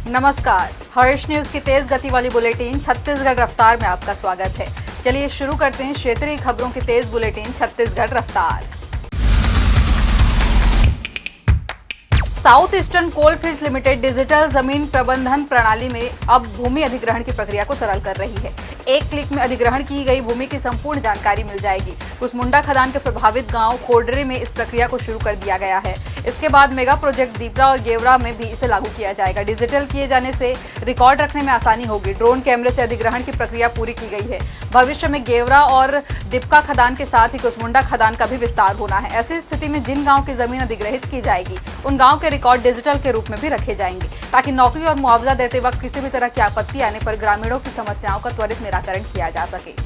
नमस्कार, हर्ष न्यूज की तेज गति वाली बुलेटिन छत्तीसगढ़ रफ्तार में आपका स्वागत है। चलिए शुरू करते हैं क्षेत्रीय खबरों की तेज बुलेटिन छत्तीसगढ़ रफ्तार। South eastern coalfields limited digital जमीन प्रबंधन प्रणाली में अब भूमि अधिग्रहण की प्रक्रिया को सरल कर रही है। एक क्लिक में अधिग्रहण की गई भूमि की संपूर्ण जानकारी मिल जाएगी। कुसमुंडा खदान के प्रभावित गांव खोडरे में इस प्रक्रिया को शुरू कर दिया गया है। इसके बाद मेगा प्रोजेक्ट दीपरा और गेवरा में भी इसे लागू किया जाएगा। डिजिटल किए जाने से रिकॉर्ड रखने में आसानी होगी। ड्रोन कैमरे से अधिग्रहण की प्रक्रिया पूरी की गई है। भविष्य में गेवरा और दीपका खदान के साथ ही कुसमुंडा खदान का भी विस्तार होना है। ऐसी स्थिति में जिन गाँव की जमीन अधिग्रहित की जाएगी उन गाँव के रिकॉर्ड डिजिटल के रूप में भी रखे जाएंगे, ताकि नौकरी और मुआवजा देते वक्त किसी भी तरह की आपत्ति आने पर ग्रामीणों की समस्याओं का त्वरित निराकरण किया जा सके।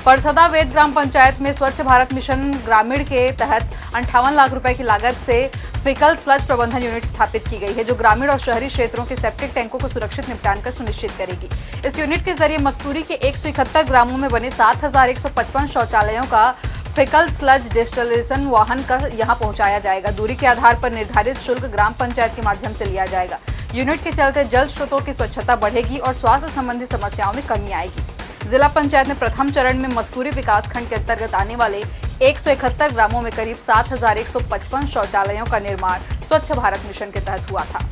परसदा वेद ग्राम पंचायत में स्वच्छ भारत मिशन ग्रामीण के तहत 58 लाख रुपए की लागत से फिकल स्लज प्रबंधन यूनिट स्थापित की गई है, जो ग्रामीण और शहरी क्षेत्रों के सेप्टिक टैंकों को सुरक्षित निपटान कर सुनिश्चित करेगी। इस यूनिट के जरिए मस्तूरी के 171 ग्रामों में बने 7155 शौचालयों का फिकल स्लज डिस्टिलेशन वाहन का यहां पहुंचाया जाएगा। दूरी के आधार पर निर्धारित शुल्क ग्राम पंचायत के माध्यम से लिया जाएगा। यूनिट के चलते जल स्रोतों की स्वच्छता बढ़ेगी और स्वास्थ्य संबंधी समस्याओं में कमी आएगी। जिला पंचायत ने प्रथम चरण में मस्तूरी विकासखंड के अंतर्गत आने वाले 171 ग्रामों में करीब 7155 शौचालयों का निर्माण स्वच्छ भारत मिशन के तहत हुआ था।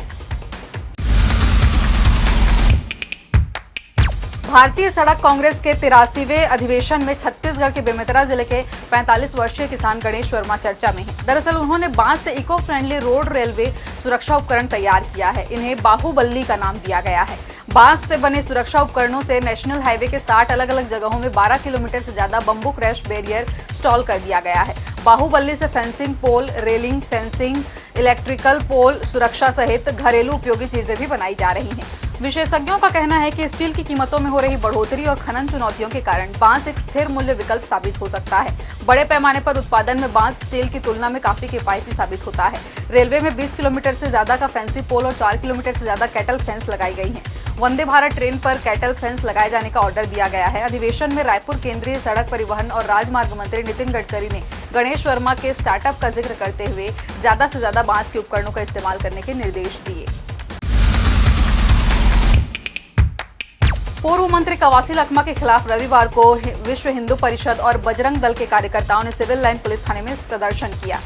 भारतीय सड़क कांग्रेस के 83वें अधिवेशन में छत्तीसगढ़ के बेमेतरा जिले के 45 वर्षीय किसान गणेश वर्मा चर्चा में हैं। दरअसल उन्होंने बांस से इको फ्रेंडली रोड रेलवे सुरक्षा उपकरण तैयार किया है। इन्हें बाहुबली का नाम दिया गया है। बांस से बने सुरक्षा उपकरणों से नेशनल हाईवे के 60 अलग अलग जगहों में 12 किलोमीटर से ज्यादा बंबू क्रैश बैरियर इंस्टॉल कर दिया गया है। बाहुबली से fencing pole, railing, fencing, electrical pole सुरक्षा सहित घरेलू उपयोगी चीजें भी बनाई जा रही हैं। विशेषज्ञों का कहना है कि स्टील की कीमतों में हो रही बढ़ोतरी और खनन चुनौतियों के कारण बांस एक स्थिर मूल्य विकल्प साबित हो सकता है। बड़े पैमाने पर उत्पादन में बांस स्टील की तुलना में काफी किफायती साबित होता है। रेलवे में 20 किलोमीटर से ज्यादा का फैंसी पोल और 4 किलोमीटर से ज्यादा कैटल फेंस लगाई गई है। वंदे भारत ट्रेन पर कैटल फेंस लगाए जाने का ऑर्डर दिया गया है। अधिवेशन में रायपुर केंद्रीय सड़क परिवहन और राजमार्ग मंत्री नितिन गडकरी ने गणेश वर्मा के स्टार्टअप का जिक्र करते हुए ज्यादा से ज्यादा बांस के उपकरणों का इस्तेमाल करने के निर्देश दिए। पूर्व मंत्री कवासी लखमा के खिलाफ रविवार को विश्व हिंदू परिषद और बजरंग दल के कार्यकर्ताओं ने सिविल लाइन पुलिस थाने में प्रदर्शन किया।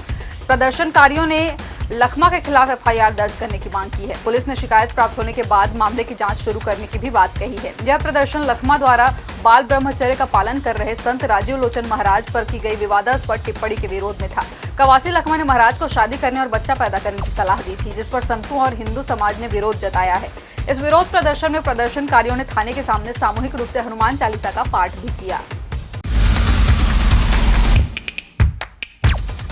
प्रदर्शनकारियों ने लखमा के खिलाफ एफआईआर दर्ज करने की मांग की है। पुलिस ने शिकायत प्राप्त होने के बाद मामले की जांच शुरू करने की भी बात कही है। यह प्रदर्शन लखमा द्वारा बाल ब्रह्मचर्य का पालन कर रहे संत राजीव लोचन महाराज पर की गई विवादास्पद टिप्पणी के विरोध में था। कवासी लखमा ने महाराज को शादी करने और बच्चा पैदा करने की सलाह दी थी, जिस पर संतों और हिंदू समाज ने विरोध जताया है। इस विरोध प्रदर्शन में प्रदर्शनकारियों ने थाने के सामने सामूहिक रूप से हनुमान चालीसा का पाठ भी किया।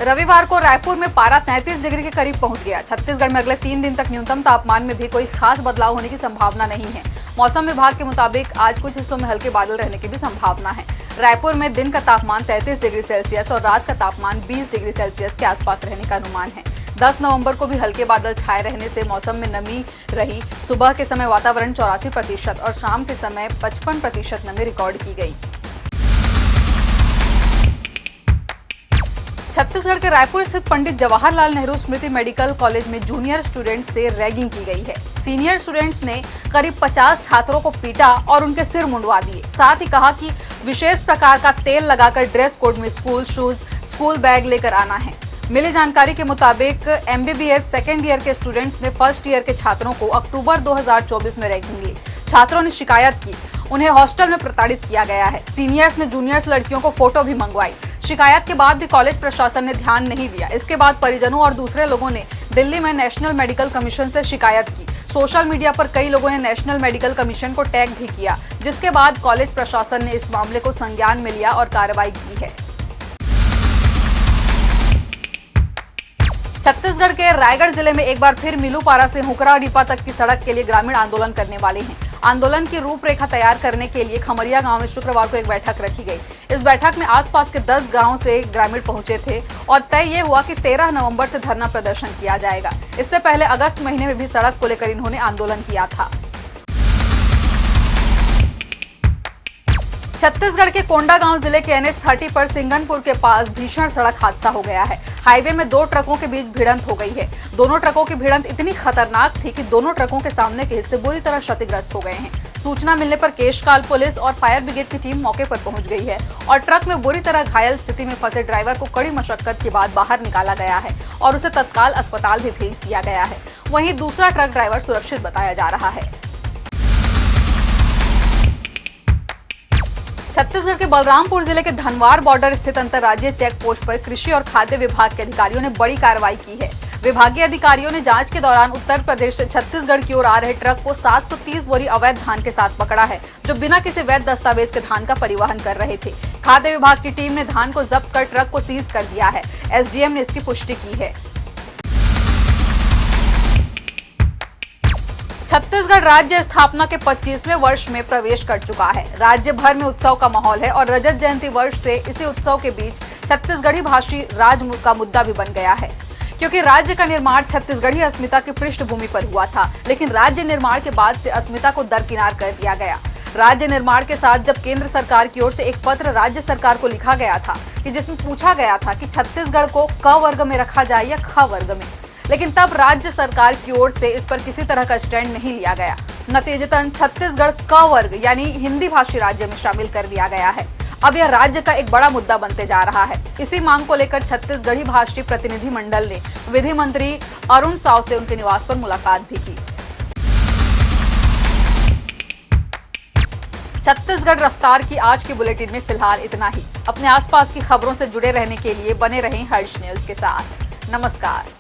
रविवार को रायपुर में पारा 33 डिग्री के करीब पहुंच गया। छत्तीसगढ़ में अगले 3 दिन तक न्यूनतम तापमान में भी कोई खास बदलाव होने की संभावना नहीं है। मौसम विभाग के मुताबिक आज कुछ हिस्सों में हल्के बादल रहने की भी संभावना है। रायपुर में दिन का तापमान 33 डिग्री सेल्सियस और रात का तापमान 20 डिग्री सेल्सियस के आसपास रहने का अनुमान है। 10 नवंबर को भी हल्के बादल छाए रहने से मौसम में नमी रही। सुबह के समय वातावरण 84% और शाम के समय 55% नमी रिकॉर्ड की गई। छत्तीसगढ़ के रायपुर स्थित पंडित जवाहरलाल नेहरू स्मृति मेडिकल कॉलेज में जूनियर स्टूडेंट्स से रैगिंग की गई है। सीनियर स्टूडेंट्स ने करीब 50 छात्रों को पीटा और उनके सिर मुंडवा दिए। साथ ही कहा कि विशेष प्रकार का तेल लगाकर ड्रेस कोड में स्कूल शूज, स्कूल बैग लेकर आना है। मिली जानकारी के मुताबिक एमबीबीएस सेकेंड ईयर के स्टूडेंट्स ने फर्स्ट ईयर के छात्रों को अक्टूबर 2024 में रैगिंग ली। छात्रों ने शिकायत की, उन्हें हॉस्टल में प्रताड़ित किया गया है। सीनियर्स ने जूनियर्स लड़कियों को फोटो भी मंगवाई। शिकायत के बाद भी कॉलेज प्रशासन ने ध्यान नहीं दिया। इसके बाद परिजनों और दूसरे लोगों ने दिल्ली में नेशनल मेडिकल कमीशन से शिकायत की। सोशल मीडिया पर कई लोगों ने नेशनल मेडिकल कमीशन को टैग भी किया, जिसके बाद कॉलेज प्रशासन ने इस मामले को संज्ञान में लिया और कार्रवाई की है। छत्तीसगढ़ के रायगढ़ जिले में एक बार फिर मिलूपारा से हुकरा डिपा तक की सड़क के लिए ग्रामीण आंदोलन करने वाले हैं। आंदोलन की रूपरेखा तैयार करने के लिए खमरिया गांव में शुक्रवार को एक बैठक रखी गई। इस बैठक में आसपास के 10 गांवों से ग्रामीण पहुंचे थे और तय ये हुआ कि 13 नवंबर से धरना प्रदर्शन किया जाएगा। इससे पहले अगस्त महीने में भी सड़क को लेकर इन्होंने आंदोलन किया था। छत्तीसगढ़ के कोंडागांव जिले के NH 30 पर सिंगनपुर के पास भीषण सड़क हादसा हो गया है। हाईवे में दो ट्रकों के बीच भिड़ंत हो गई है। दोनों ट्रकों की भिड़ंत इतनी खतरनाक थी कि दोनों ट्रकों के सामने के हिस्से बुरी तरह क्षतिग्रस्त हो गए हैं। सूचना मिलने पर केशकाल पुलिस और फायर ब्रिगेड की टीम मौके पर पहुंच गई है और ट्रक में बुरी तरह घायल स्थिति में फंसे ड्राइवर को कड़ी मशक्कत के बाद बाहर निकाला गया है और उसे तत्काल अस्पताल भी भेज दिया गया है। वहीं दूसरा ट्रक ड्राइवर सुरक्षित बताया जा रहा है। छत्तीसगढ़ के बलरामपुर जिले के धनवार बॉर्डर स्थित अंतर्राज्यीय चेक पोस्ट पर कृषि और खाद्य विभाग के अधिकारियों ने बड़ी कार्रवाई की है। विभागीय अधिकारियों ने जांच के दौरान उत्तर प्रदेश से छत्तीसगढ़ की ओर आ रहे ट्रक को 730 बोरी अवैध धान के साथ पकड़ा है, जो बिना किसी वैध दस्तावेज के धान का परिवहन कर रहे थे। खाद्य विभाग की टीम ने धान को जब्त कर ट्रक को सीज कर दिया है। SDM ने इसकी पुष्टि की है। छत्तीसगढ़ राज्य स्थापना के 25वें वर्ष में प्रवेश कर चुका है। राज्य भर में उत्सव का माहौल है और रजत जयंती वर्ष से इसी उत्सव के बीच छत्तीसगढ़ी भाषी राज का मुद्दा भी बन गया है, क्योंकि राज्य का निर्माण छत्तीसगढ़ी अस्मिता की पृष्ठभूमि पर हुआ था। लेकिन राज्य निर्माण के बाद से अस्मिता को दरकिनार कर दिया गया। राज्य निर्माण के साथ जब केंद्र सरकार की ओर से एक पत्र राज्य सरकार को लिखा गया था कि जिसमें पूछा गया था कि छत्तीसगढ़ को क वर्ग में रखा जाए या ख वर्ग में, लेकिन तब राज्य सरकार की ओर से इस पर किसी तरह का स्टैंड नहीं लिया गया। नतीजतन छत्तीसगढ़ क वर्ग यानी हिंदी भाषी राज्य में शामिल कर दिया गया है। अब यह राज्य का एक बड़ा मुद्दा बनते जा रहा है। इसी मांग को लेकर छत्तीसगढ़ी भाषी प्रतिनिधि मंडल ने विधि मंत्री अरुण साव से उनके निवास पर मुलाकात भी की। छत्तीसगढ़ रफ्तार की आज की बुलेटिन में फिलहाल इतना ही। अपने आसपास की खबरों से जुड़े रहने के लिए बने रहें हर्ष न्यूज के साथ। नमस्कार।